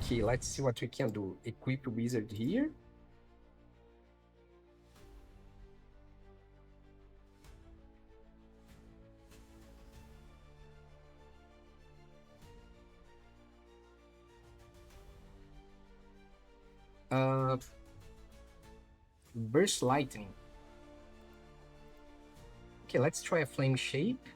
Okay, let's see what we can do. Equip wizard here. Burst lightning. Okay, let's try a flame shape.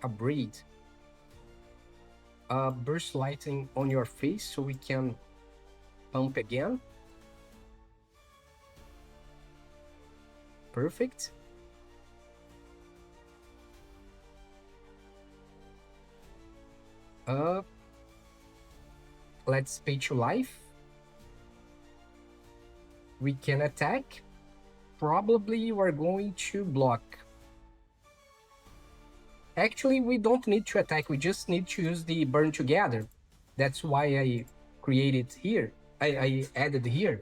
A braid. Burst lightning on your face so we can pump again. Perfect. Let's pay to life. We can attack. Probably we're going to block. Actually, we don't need to attack. We just need to use the burn together. That's why I created here. I added here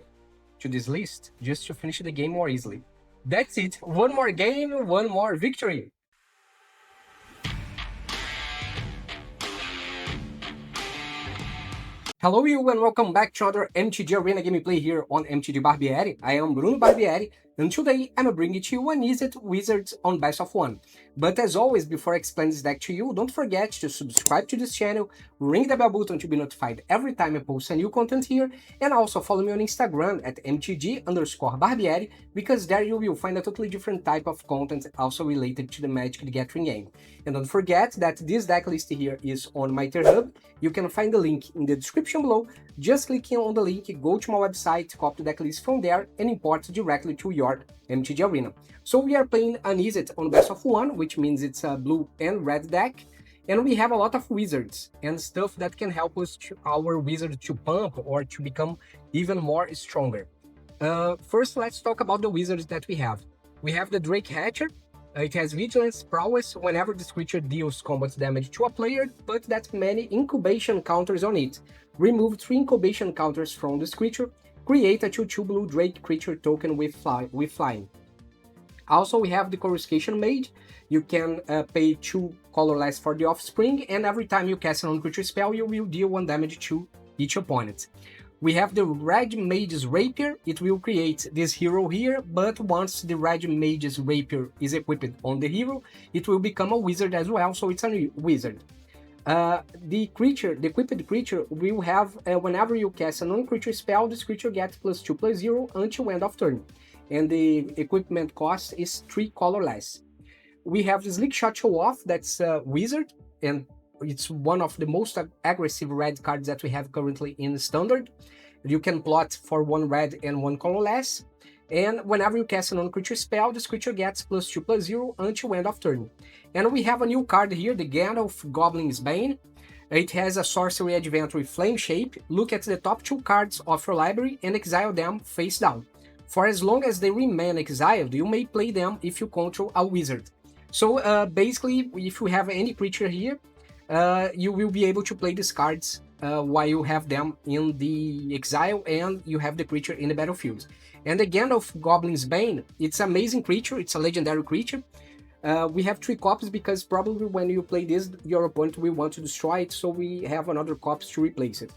to this list just to finish the game more easily. That's it. One more game, one more victory. Hello you and welcome back to another MTG Arena gameplay here on MTG Barbieri. I am Bruno Barbieri and today I'm bringing to you an Izzet Wizards on Best of 1. But as always, before I explain this deck to you, don't forget to subscribe to this channel, ring the bell button to be notified every time I post a new content here, and also follow me on Instagram at MTG_Barbieri, because there you will find a totally different type of content also related to the Magic the Gathering game. And don't forget that this deck list here is on my Hub. You can find the link in the description below. Just clicking on the link, go to my website, copy the deck list from there, and import directly to your MTG Arena. So we are playing an Izzet on Best of 1, which means it's a blue and red deck, and we have a lot of wizards and stuff that can help us our wizard to pump or to become even more stronger. First, let's talk about the wizards that we have. We have the Drake Hatcher. It has Vigilance, Prowess, whenever this creature deals combat damage to a player, but that many incubation counters on it. Remove 3 incubation counters from this creature, create a 2/2 blue Drake creature token with flying. Also, we have the Coruscation Mage. You can pay 2 colorless for the Offspring, and every time you cast a non-creature spell, you will deal 1 damage to each opponent. We have the Red Mage's Rapier. It will create this hero here, but once the Red Mage's Rapier is equipped on the hero, it will become a wizard as well, so it's a wizard. The equipped creature will have, whenever you cast a non-creature spell, this creature gets +2/+0 until end of turn. And the equipment cost is 3 colorless. We have the Slickshot Show-Off, that's a wizard, and it's one of the most aggressive red cards that we have currently in Standard. You can plot for 1 red and 1 colorless, and whenever you cast a non-creature spell, this creature gets +2/+0 until end of turn. And we have a new card here, the Gandalf Goblins Bane. It has a sorcery advent with flame shape. Look at the top 2 cards of your library and exile them face down. For as long as they remain exiled, you may play them if you control a wizard. So basically, if you have any creature here, you will be able to play these cards while you have them in the exile and you have the creature in the battlefield. And again, of Goblins Bane, it's an amazing creature, it's a legendary creature. We have 3 copies because probably when you play this, your opponent will want to destroy it, so we have another copy to replace it.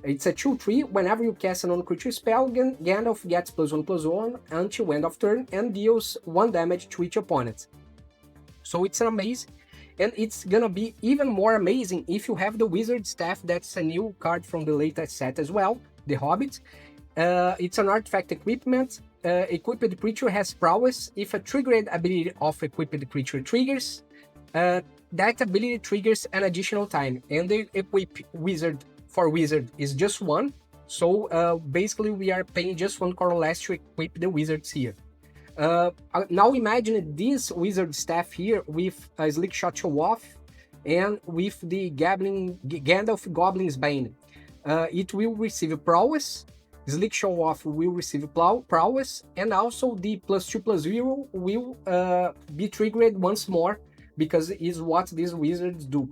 It's a 2/3, whenever you cast a non-creature spell, Gandalf gets +1/+1 until end of turn and deals 1 damage to each opponent. So it's an amazing. And it's gonna be even more amazing if you have the Wizard Staff. That's a new card from the latest set as well, the Hobbit. It's an artifact equipment. Equipped creature has prowess. If a triggered ability of equipped creature triggers, that ability triggers an additional time. And the equip wizard for wizard is just 1. So basically we are paying just 1 colorless to equip the wizards here. Now imagine this wizard staff here with a Slickshot Show-Off and with the Gandalf Goblins Bane. It will receive prowess, Slick Show-Off will receive prowess, and also the +2/+0 will be triggered once more because it is what these wizards do,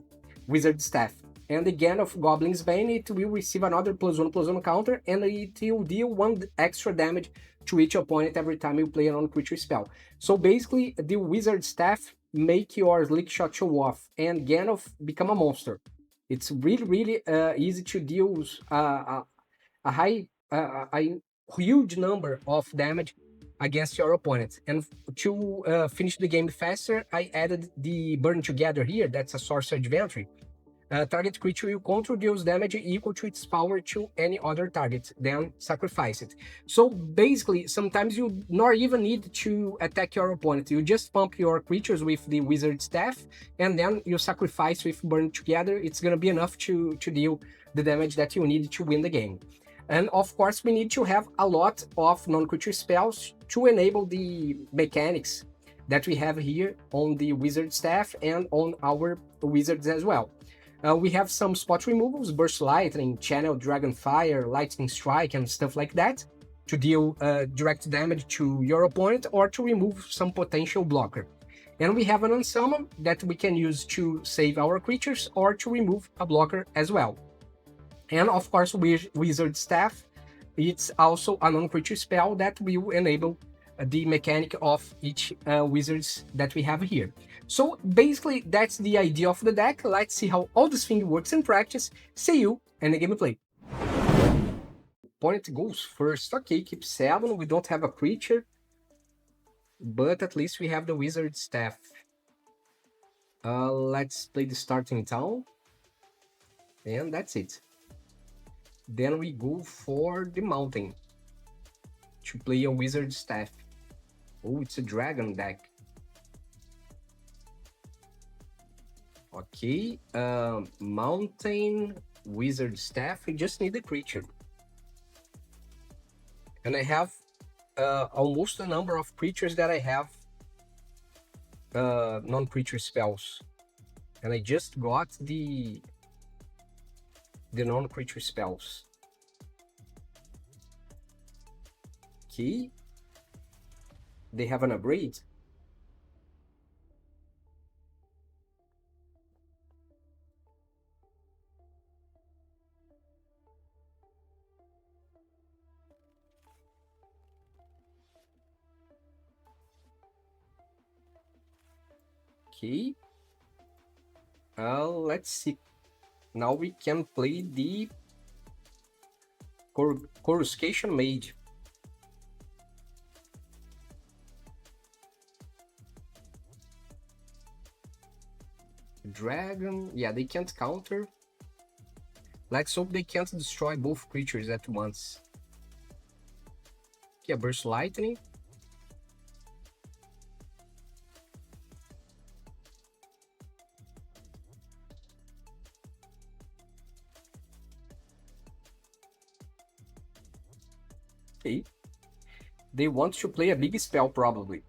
wizard staff. And again of Goblins Bane, it will receive another +1/+1 counter, and it will deal 1 extra damage to each opponent every time you play a non-creature spell. So basically, the wizard staff make your Slickshot Show-Off and Gandalf become a monster. It's really easy to deal a high, a huge number of damage against your opponent. And to finish the game faster, I added the Burn Together here. That's a sorcerer advantage. Target creature you control deals damage equal to its power to any other target, then sacrifice it. So basically, sometimes you not even need to attack your opponent. You just pump your creatures with the wizard staff, and then you sacrifice with Burn Together. It's gonna be enough to deal the damage that you need to win the game. And of course, we need to have a lot of non-creature spells to enable the mechanics that we have here on the wizard staff and on our wizards as well. We have some spot removals, Burst Lightning, Channel Dragonfire, Lightning Strike, and stuff like that to deal direct damage to your opponent or to remove some potential blocker. And we have an Unsummon that we can use to save our creatures or to remove a blocker as well. And of course, Wizard Staff, it's also a non-creature spell that will enable the mechanic of each wizards that we have here. So basically, that's the idea of the deck. Let's see how all this thing works in practice. See you in the gameplay. Opponent goes first. Okay, keep 7. We don't have a creature, but at least we have the wizard staff. Let's play the starting town, and that's it. Then we go for the mountain to play a wizard staff. Oh, it's a dragon deck. Okay, mountain, wizard staff, we just need a creature. And I have almost the number of creatures that I have non-creature spells. And I just got the non-creature spells. Okay. They have an upgrade. Okay. Let's see. Now we can play the Coruscation Mage. Dragon, yeah, they can't counter. Let's hope they can't destroy both creatures at once. Okay, Burst Lightning. Okay. They want to play a big spell, probably.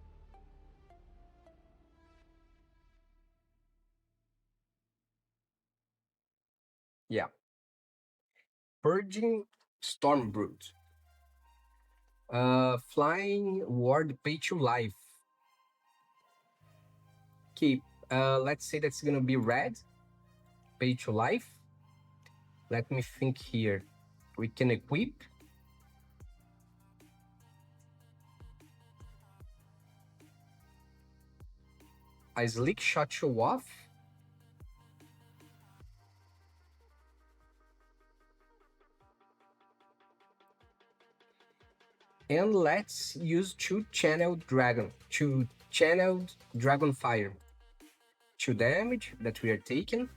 Yeah. Purging Stormbrood. Flying Ward Pay to Life. Okay, let's say that's gonna be red. Pay to Life. Let me think here. We can equip. A Slickshot Show-Off. And let's use two Channeled Dragonfire. 2 damage that we are taking.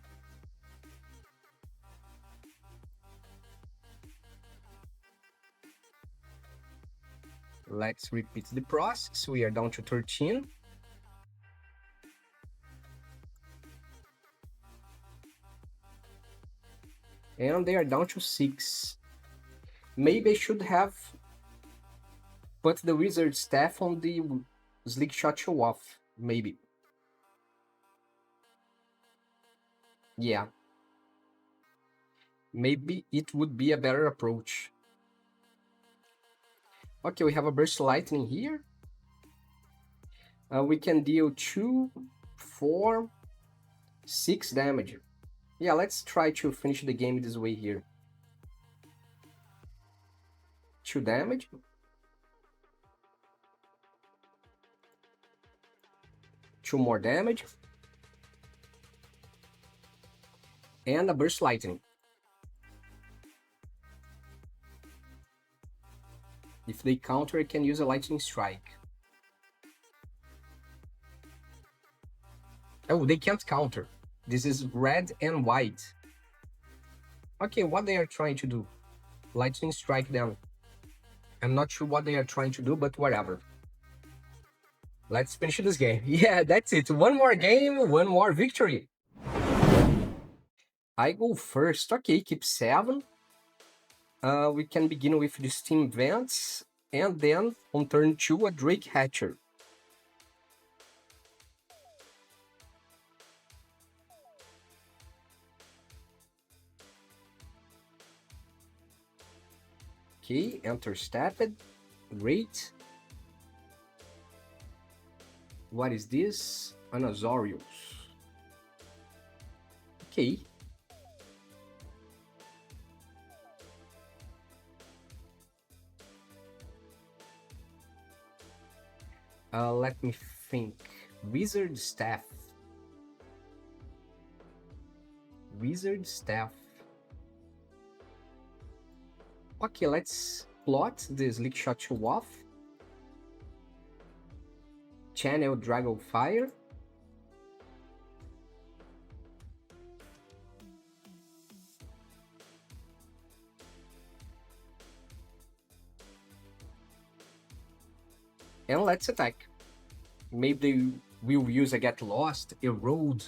Let's repeat the process. We are down to 13. And they are down to 6. Maybe I should have put the wizard staff on the Slickshot Show-Off. Maybe. Yeah. Maybe it would be a better approach. Okay, we have a Burst Lightning here. We can deal 2, 4, 6 damage. Yeah, let's try to finish the game this way here. 2 damage. 2 more damage. And a Burst Lightning. If they counter, I can use a Lightning Strike. Oh, they can't counter. This is red and white. Okay, what they are trying to do? Lightning Strike them. I'm not sure what they are trying to do, but whatever. Let's finish this game. Yeah, that's it. One more game, one more victory. I go first. Okay, keep 7. We can begin with the Steam Vents, and then on turn 2, a Drake Hatcher. Okay, enter Stepped. Great. What is this? An Azorius. Okay. Let me think. Wizard Staff. Wizard Staff. Okay, let's plot the Slickshot Show-Off. Channel Dragon Fire. And let's attack. Maybe they will use a Get Lost, Erode,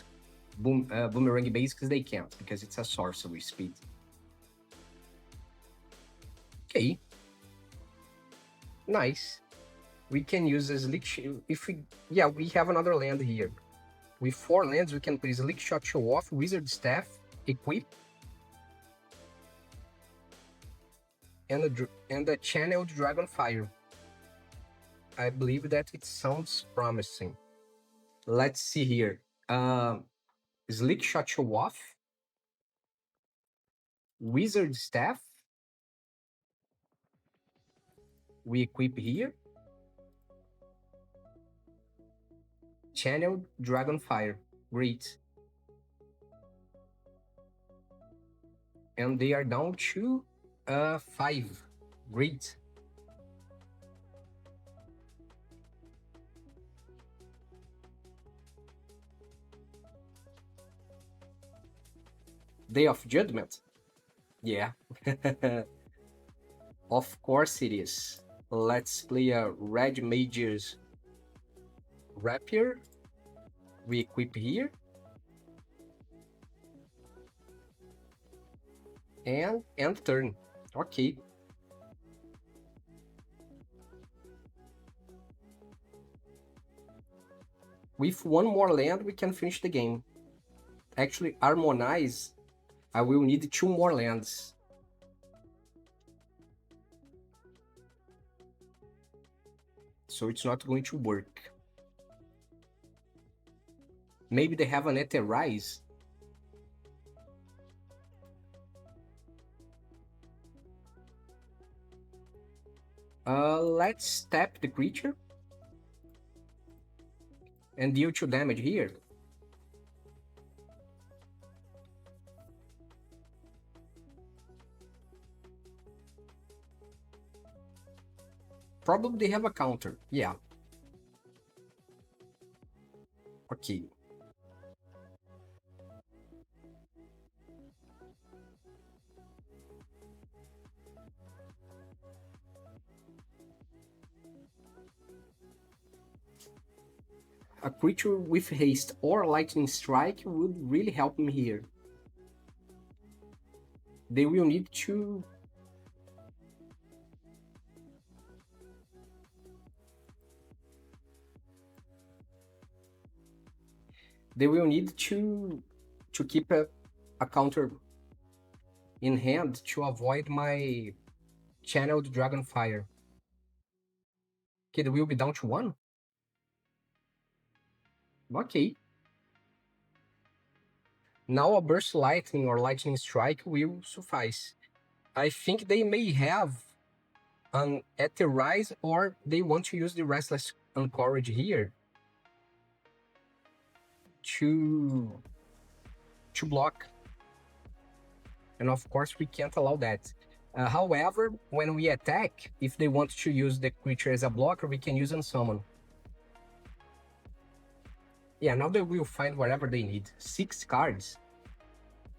Boomerang base, because they can't, because it's a sorcery speed. Okay. Nice. We can use a Slickshot. We have another land here. With 4 lands, we can put Slickshot Show-Off, Wizard Staff, Equip, and a Channeled Dragonfire. I believe that it sounds promising. Let's see here. Slickshot Show-Off, Wizard Staff. We equip here. Channeled Dragonfire. Great. And they are down to 5. Great. Day of Judgment? Yeah. Of course it is. Let's play a Red Mage's Rapier. We equip here. And end turn. Okay. With 1 more land, we can finish the game. Actually, Harmonize, I will need 2 more lands. So it's not going to work. Maybe they have an Eterize. Let's tap the creature. And deal 2 damage here. Probably they have a counter. Yeah. Okay. A creature with haste or lightning strike would really help me here. They will need to... They will need to keep a counter in hand to avoid my Channeled Dragonfire. Okay, they will be down to 1? Okay. Now a Burst Lightning or Lightning Strike will suffice. I think they may have an Eterize, or they want to use the Restless Anchorage here. to block. And of course, we can't allow that. However, when we attack, if they want to use the creature as a blocker, we can use Unsummon. Yeah, now they will find whatever they need. 6 cards.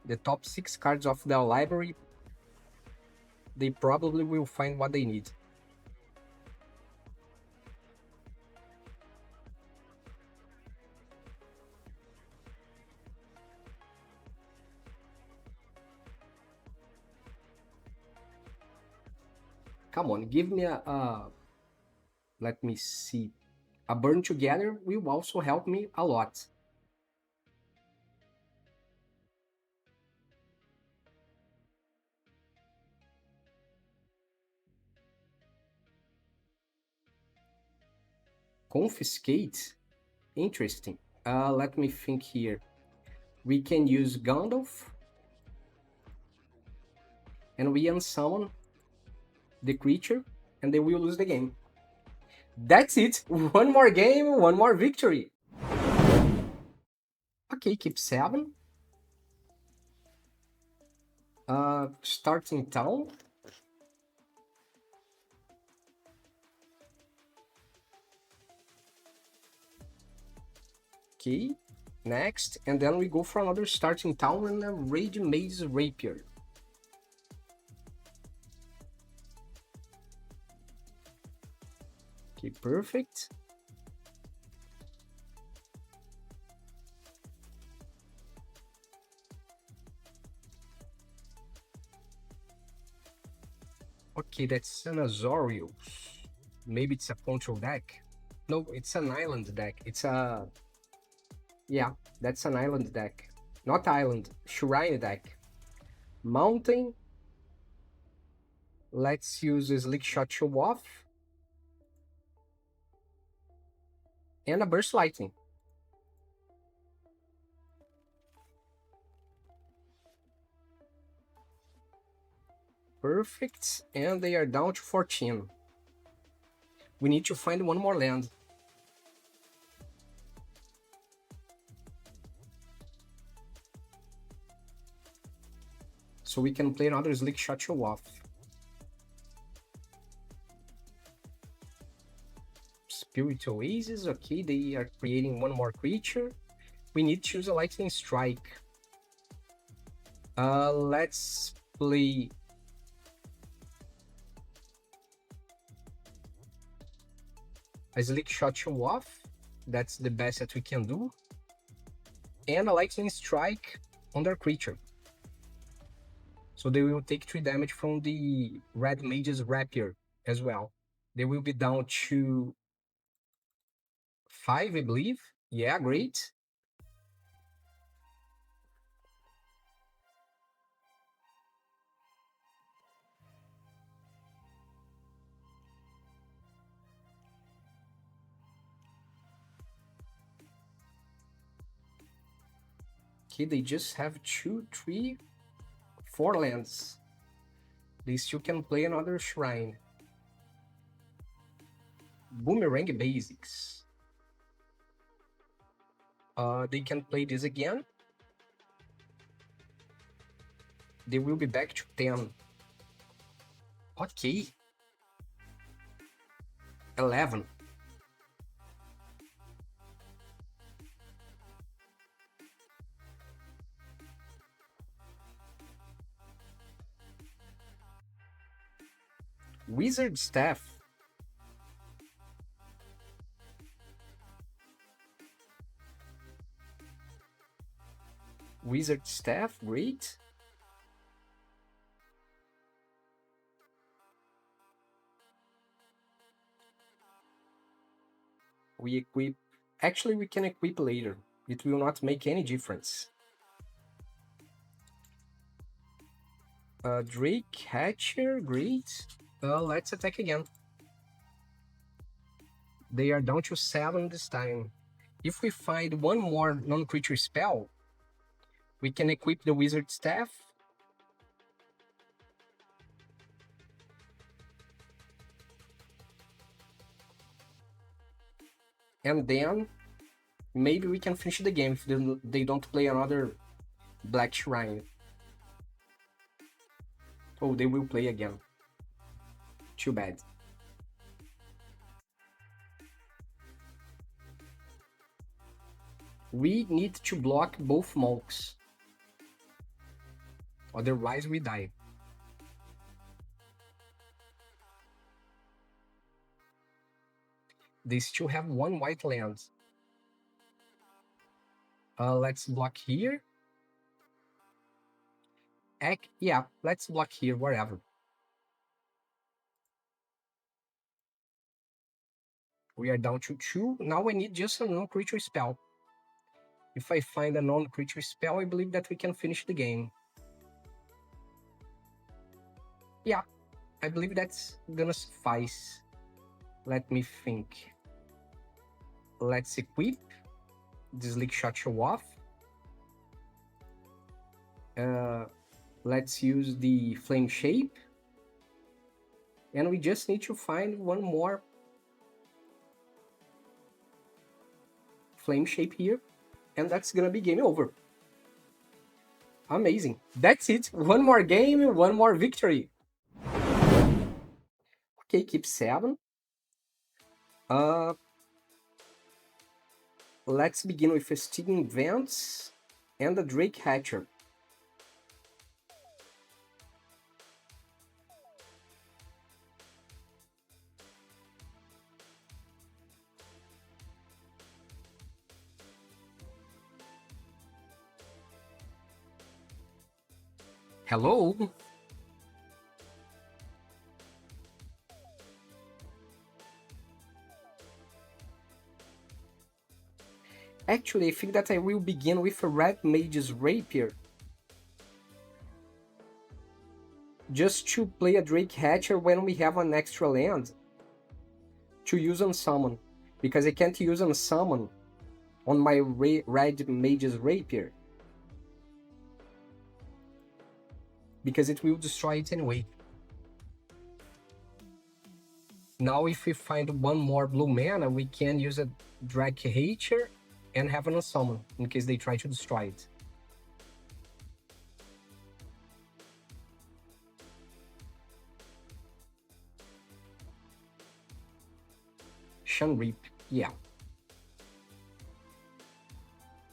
The top 6 cards of their library, they probably will find what they need. Come on, give me let me see. A Burn Together will also help me a lot. Confiscate? Interesting. Let me think here. We can use Gandalf. And we unsummon the creature, and they will lose the game. That's it. One more game, one more victory. Okay, keep 7. Starting town. Okay, next, and then we go for another starting town and a Rage Maze Rapier. Okay, perfect. Okay, that's an Azorius. Maybe it's a control deck. No, it's an island deck. It's a... Yeah, that's an island deck. Not island, shrine deck. Mountain. Let's use a Slickshot Show-Off. And a Burst Lightning. Perfect, and they are down to 14. We need to find one more land. So we can play another Slickshot Show-Off. Spirit Oasis, okay, they are creating one more creature. We need to use a Lightning Strike. Let's play... a Slickshot Show-Off. That's the best that we can do. And a Lightning Strike on their creature. So they will take 3 damage from the Red Mage's Rapier as well. They will be down to 5, I believe. Yeah, great. Okay, they just have 2, 3, 4 lands. They still can play another shrine. Boomerang Basics. They can play this again. They will be back to 10. Okay. 11. Wizard Staff. Wizard Staff, great. We equip... Actually, we can equip later. It will not make any difference. Drake Hatcher, great. Let's attack again. They are down to 7 this time. If we find one more non-creature spell, we can equip the Wizard Staff. And then Maybe we can finish the game if they don't play another Black Shrine. Oh, they will play again. Too bad. We need to block both monks. Otherwise we die. They still have one white land. Let's block here. Yeah, let's block here, wherever. We are down to 2. Now I need just a non-creature spell. If I find a non-creature spell, I believe that we can finish the game. Yeah, I believe that's gonna suffice. Let me think. Let's equip the Slickshot Show-Off. Let's use the Flame Shape. And we just need to find one more Flame Shape here. And that's gonna be game over. Amazing. That's it. One more game, one more victory. Okay, keep 7. Let's begin with a Stinging Vents and a Drake Hatcher. Hello? Actually, I think that I will begin with a Red Mage's Rapier. Just to play a Drake Hatcher when we have an extra land to use on summon. Because I can't use on summon on my Red Mage's Rapier. Because it will destroy it anyway. Now if we find one more blue mana, we can use a Drake Hatcher and have an unsummon in case they try to destroy it. Shan Reap, yeah.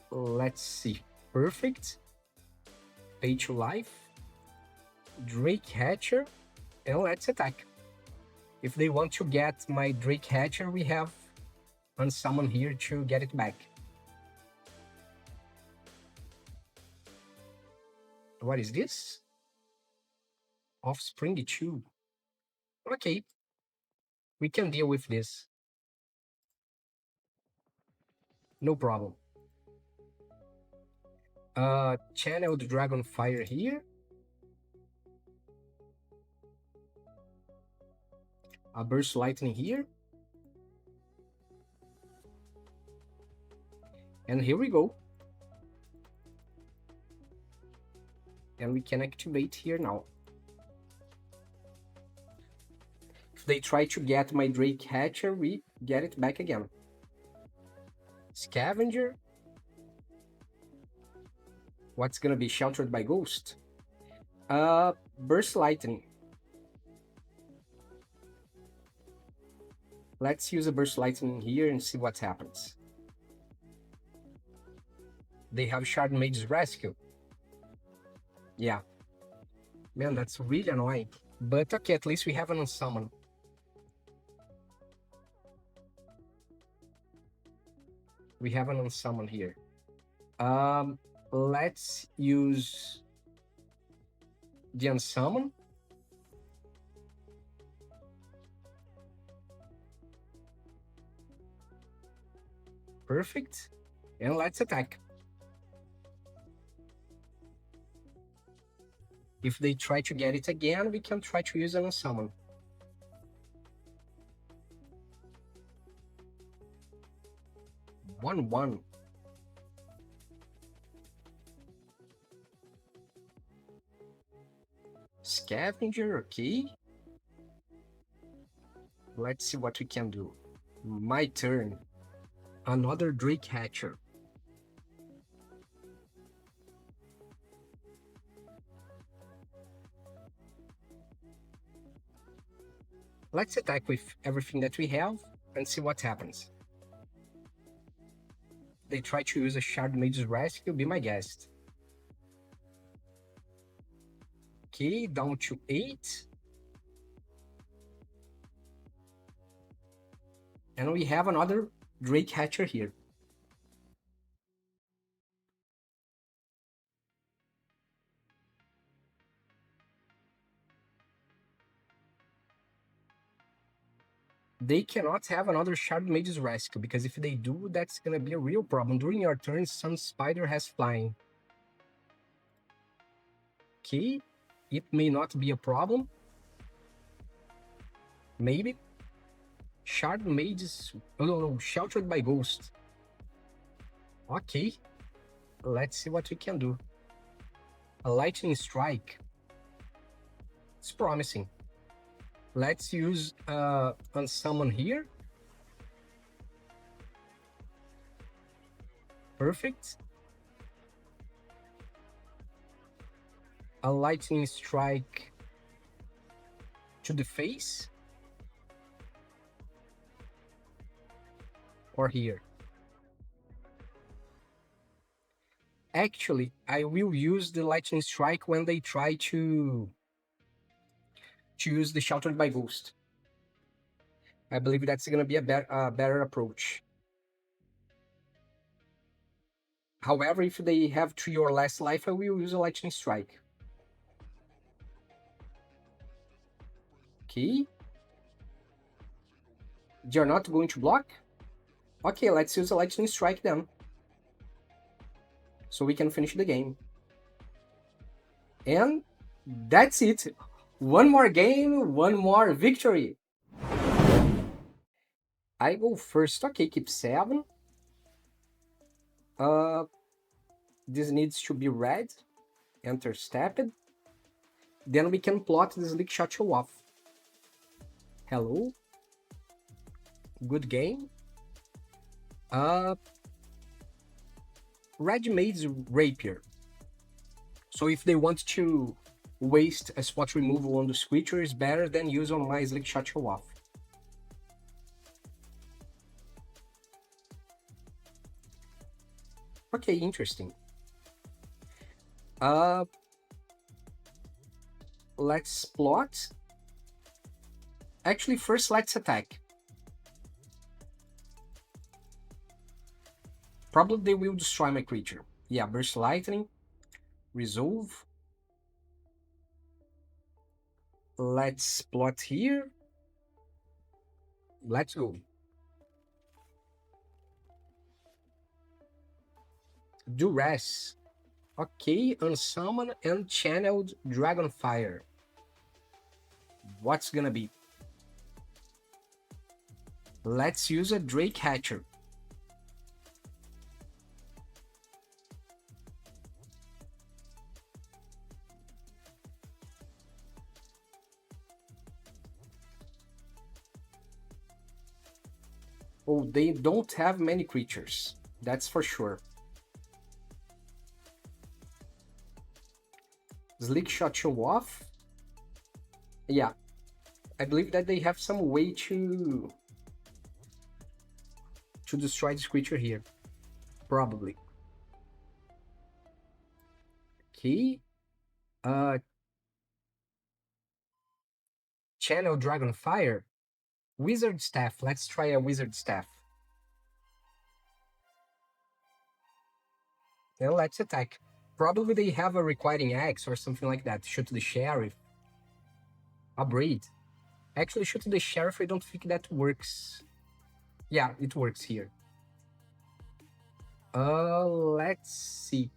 Let's see. Perfect. Pay to life. Drake Hatcher, and let's attack. If they want to get my Drake Hatcher, we have unsummon here to get it back. What is this? Offspring 2. Okay. We can deal with this. No problem. Channel the Dragonfire here. A Burst Lightning here. And here we go. And we can activate here now. If they try to get my Drake Hatcher, we get it back again. Scavenger. What's gonna be sheltered by Ghost? Burst Lightning. Let's use a Burst Lightning here and see what happens. They have Shard Mage's Rescue. Yeah. Man, that's really annoying. But okay, at least we have an unsummon. We have an unsummon here. Let's use the unsummon. Perfect. And let's attack. If they try to get it again, we can try to use an unsummon. One. Scavenger, okay. Let's see what we can do. My turn. Another Drake Hatcher. Let's attack with everything that we have and see what happens. They try to use a Shard Mage's Rescue, be my guest. Okay, down to 8. And we have another Drake Hatcher here. They cannot have another Shard Mage's Rescue, because if they do, that's gonna be a real problem. During your turn, Sun Spider has flying. Okay, it may not be a problem. Maybe. Shard Mages, oh no, Sheltered by Ghost. Okay, let's see what we can do. A Lightning Strike. It's promising. Let's use Unsummon here. Perfect. A Lightning Strike to the face. Or here. Actually, I will use the Lightning Strike when they try to use the Sheltered by Ghost. I believe that's going to be a better approach. However, if they have 3 or less life, I will use a Lightning Strike. Okay. They're not going to block? Okay, let's use a Lightning Strike then. So we can finish the game. And that's it. One more game, one more victory. I go first. Okay, keep 7. This needs to be red. Enter stepped. Then we can plot the Slickshot Show-Off. Hello. Good game. Red Mage's Rapier. So if they want to waste a spot removal on this creature, is better than use on my Slickshot Show-Off. Okay, interesting. Let's plot. Actually, first let's attack. Probably they will destroy my creature. Yeah, Burst Lightning. Resolve. Let's plot here. Let's go. Duress. Okay, Unsummon and Channeled Dragonfire. What's gonna be? Let's use a Drake Hatcher. Oh, they don't have many creatures. That's for sure. Slickshot Show-Off. Yeah, I believe that they have some way to destroy this creature here. Probably. Okay. Channel Dragonfire. Wizard Staff. Let's try a Wizard Staff. And let's attack. Probably they have a Requiring Axe or something like that. Shoot the Sheriff. A Braid. Actually, shoot the Sheriff, I don't think that works. Yeah, it works here. Let's see.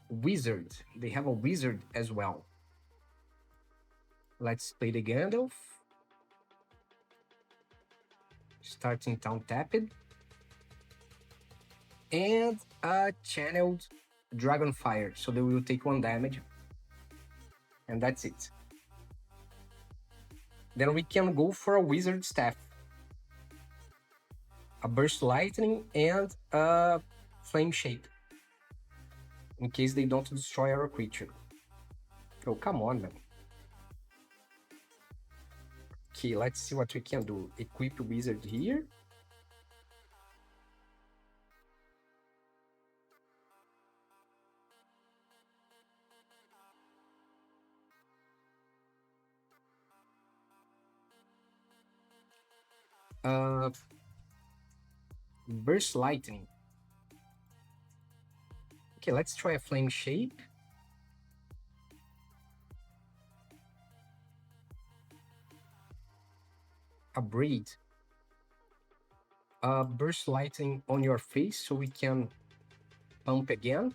Wizard. They have a Wizard as well. Let's play the Gandalf. Starting town tapped. And a Channeled Dragonfire. So they will take 1 damage. And that's it. Then we can go for a Wizard Staff. a Burst Lightning, and a Flame Shape, in case they don't destroy our creature. Oh, come on, man. Okay, let's see what we can do. Equip Wizard here. Burst Lightning. Okay, let's try a Flame Shape. A Braid. Burst Lightning on your face so we can pump again.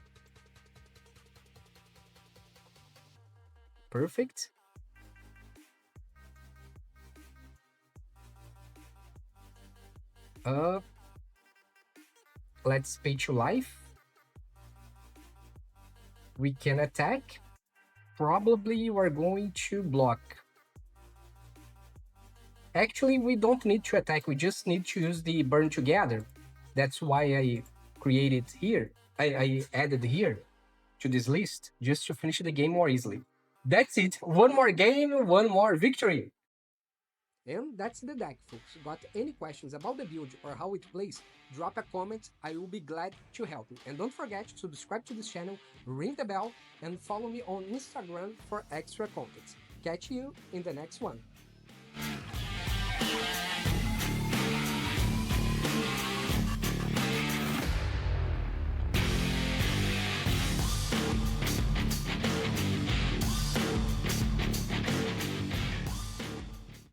Perfect. Let's pay to life. We can attack. Probably we're going to block. Actually, we don't need to attack. We just need to use the burn together. That's why I created here. I added here to this list just to finish the game more easily. That's it. One more game, one more victory. And that's the deck, folks. Got any questions about the build or how it plays? Drop a comment, I will be glad to help you. And don't forget to subscribe to this channel, ring the bell, and follow me on Instagram for extra content. Catch you in the next one.